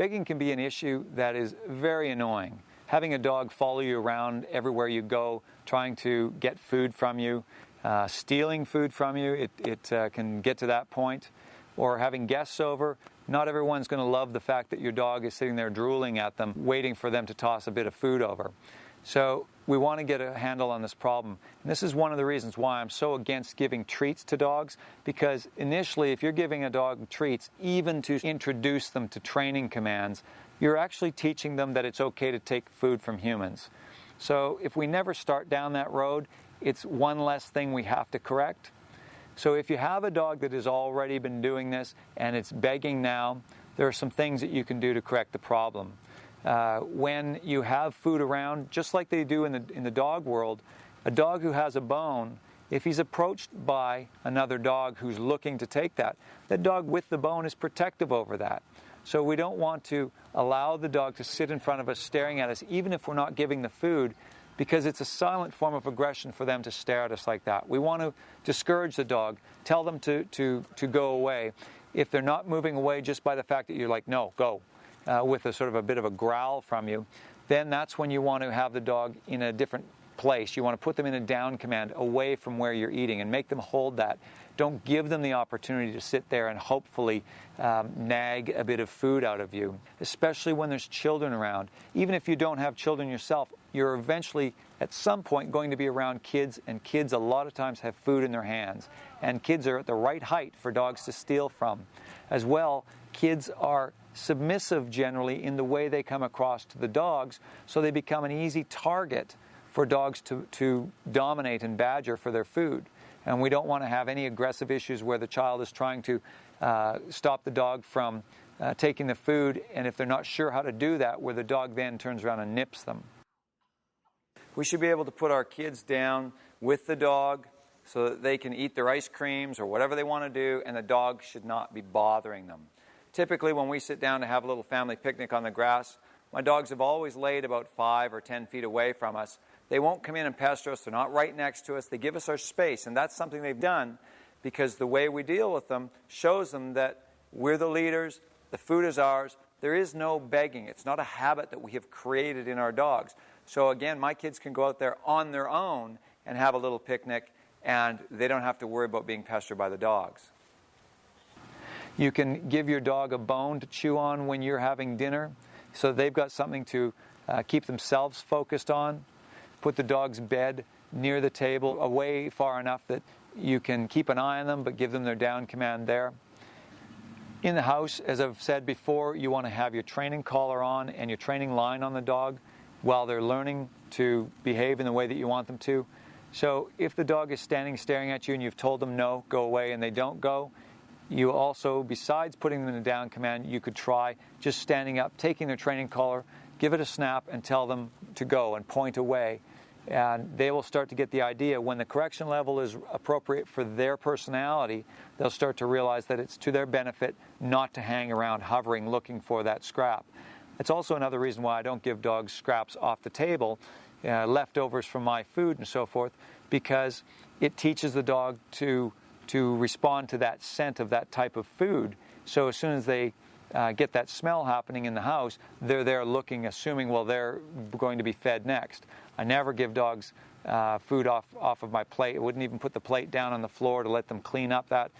Begging can be an issue that is very annoying. Having a dog follow you around everywhere you go, trying to get food from you, stealing food from you, it can get to that point. Or having guests over, not everyone's going to love the fact that your dog is sitting there drooling at them, waiting for them to toss a bit of food over. So we want to get a handle on this problem. And this is one of the reasons why I'm so against giving treats to dogs, because initially, if you're giving a dog treats, even to introduce them to training commands, you're actually teaching them that it's okay to take food from humans. So if we never start down that road, it's one less thing we have to correct. So if you have a dog that has already been doing this and it's begging now, there are some things that you can do to correct the problem. When you have food around, just like they do in the dog world, a dog who has a bone, if he's approached by another dog who's looking to take that dog with the bone is protective over that. So we don't want to allow the dog to sit in front of us staring at us, even if we're not giving the food, because it's a silent form of aggression for them to stare at us like that. We want to discourage the dog, tell them to go away. If they're not moving away just by the fact that you're like, no, go, with a sort of a bit of a growl from you, then that's when you want to have the dog in a different place. You want to put them in a down command away from where you're eating and make them hold that. Don't give them the opportunity to sit there and hopefully nag a bit of food out of you, especially when there's children around. Even if you don't have children yourself, you're eventually at some point going to be around kids, and kids a lot of times have food in their hands. And kids are at the right height for dogs to steal from. As well, kids are submissive generally in the way they come across to the dogs, so they become an easy target for dogs to dominate and badger for their food. And we don't want to have any aggressive issues where the child is trying to stop the dog from taking the food, and if they're not sure how to do that, where the dog then turns around and nips them. We should be able to put our kids down with the dog so that they can eat their ice creams or whatever they want to do, and the dog should not be bothering them. Typically, when we sit down to have a little family picnic on the grass, my dogs have always laid about 5 or 10 feet away from us. They won't come in and pester us. They're not right next to us. They give us our space, and that's something they've done because the way we deal with them shows them that we're the leaders, the food is ours. There is no begging. It's not a habit that we have created in our dogs. So again, my kids can go out there on their own and have a little picnic, and they don't have to worry about being pestered by the dogs. You can give your dog a bone to chew on when you're having dinner, so they've got something to keep themselves focused on. Put the dog's bed near the table, away far enough that you can keep an eye on them, but give them their down command there. In the house, as I've said before, you want to have your training collar on and your training line on the dog while they're learning to behave in the way that you want them to. So if the dog is standing staring at you and you've told them no, go away, and they don't go, you also, besides putting them in a down command, you could try just standing up, taking their training collar, give it a snap, and tell them to go and point away. And they will start to get the idea when the correction level is appropriate for their personality, they'll start to realize that it's to their benefit not to hang around hovering looking for that scrap. It's also another reason why I don't give dogs scraps off the table, leftovers from my food and so forth, because it teaches the dog to respond to that scent of that type of food. So as soon as they get that smell happening in the house, they're there looking, assuming, well, they're going to be fed next. I never give dogs food off of my plate. I wouldn't even put the plate down on the floor to let them clean up that.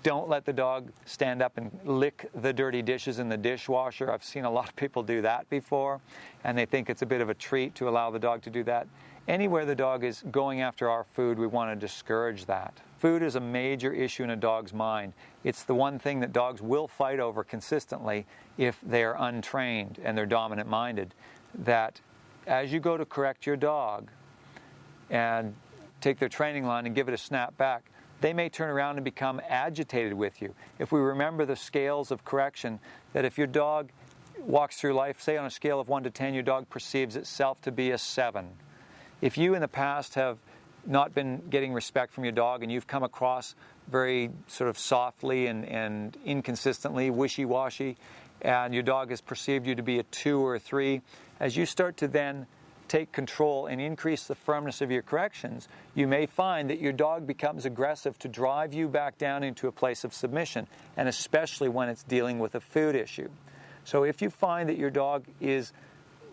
Don't let the dog stand up and lick the dirty dishes in the dishwasher. I've seen a lot of people do that before, and they think it's a bit of a treat to allow the dog to do that. Anywhere the dog is going after our food, we want to discourage that. Food is a major issue in a dog's mind. It's the one thing that dogs will fight over consistently if they're untrained and they're dominant-minded. That as you go to correct your dog and take their training line and give it a snap back, they may turn around and become agitated with you. If we remember the scales of correction, that if your dog walks through life, say on a scale of 1 to 10, your dog perceives itself to be a 7. If you in the past have not been getting respect from your dog and you've come across very sort of softly and inconsistently, wishy-washy, and your dog has perceived you to be a 2 or a 3, as you start to then take control and increase the firmness of your corrections, you may find that your dog becomes aggressive to drive you back down into a place of submission, and especially when it's dealing with a food issue. So if you find that your dog is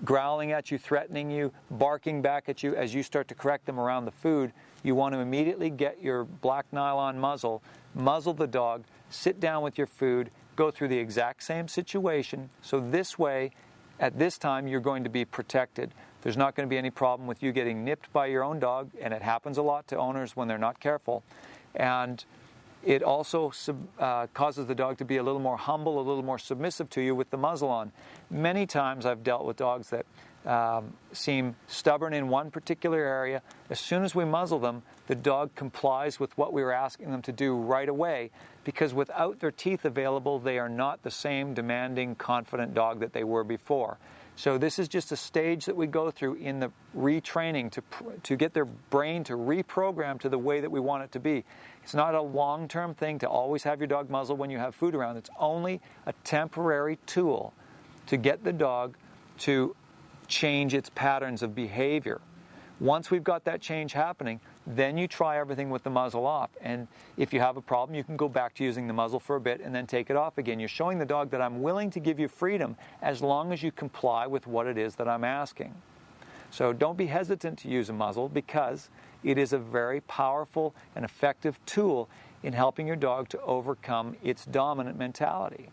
growling at you, threatening you, barking back at you as you start to correct them around the food, you want to immediately get your black nylon muzzle, muzzle the dog, sit down with your food, go through the exact same situation. So this way, at this time, you're going to be protected. There's not going to be any problem with you getting nipped by your own dog, and it happens a lot to owners when they're not careful. And it also causes the dog to be a little more humble, a little more submissive to you with the muzzle on. Many times I've dealt with dogs that seem stubborn in one particular area. As soon as we muzzle them, the dog complies with what we were asking them to do right away, because without their teeth available, they are not the same demanding, confident dog that they were before. So this is just a stage that we go through in the retraining to get their brain to reprogram to the way that we want it to be. It's not a long-term thing to always have your dog muzzled when you have food around. It's only a temporary tool to get the dog to change its patterns of behavior. Once we've got that change happening, then you try everything with the muzzle off. And if you have a problem, you can go back to using the muzzle for a bit and then take it off again. You're showing the dog that I'm willing to give you freedom as long as you comply with what it is that I'm asking. So don't be hesitant to use a muzzle, because it is a very powerful and effective tool in helping your dog to overcome its dominant mentality.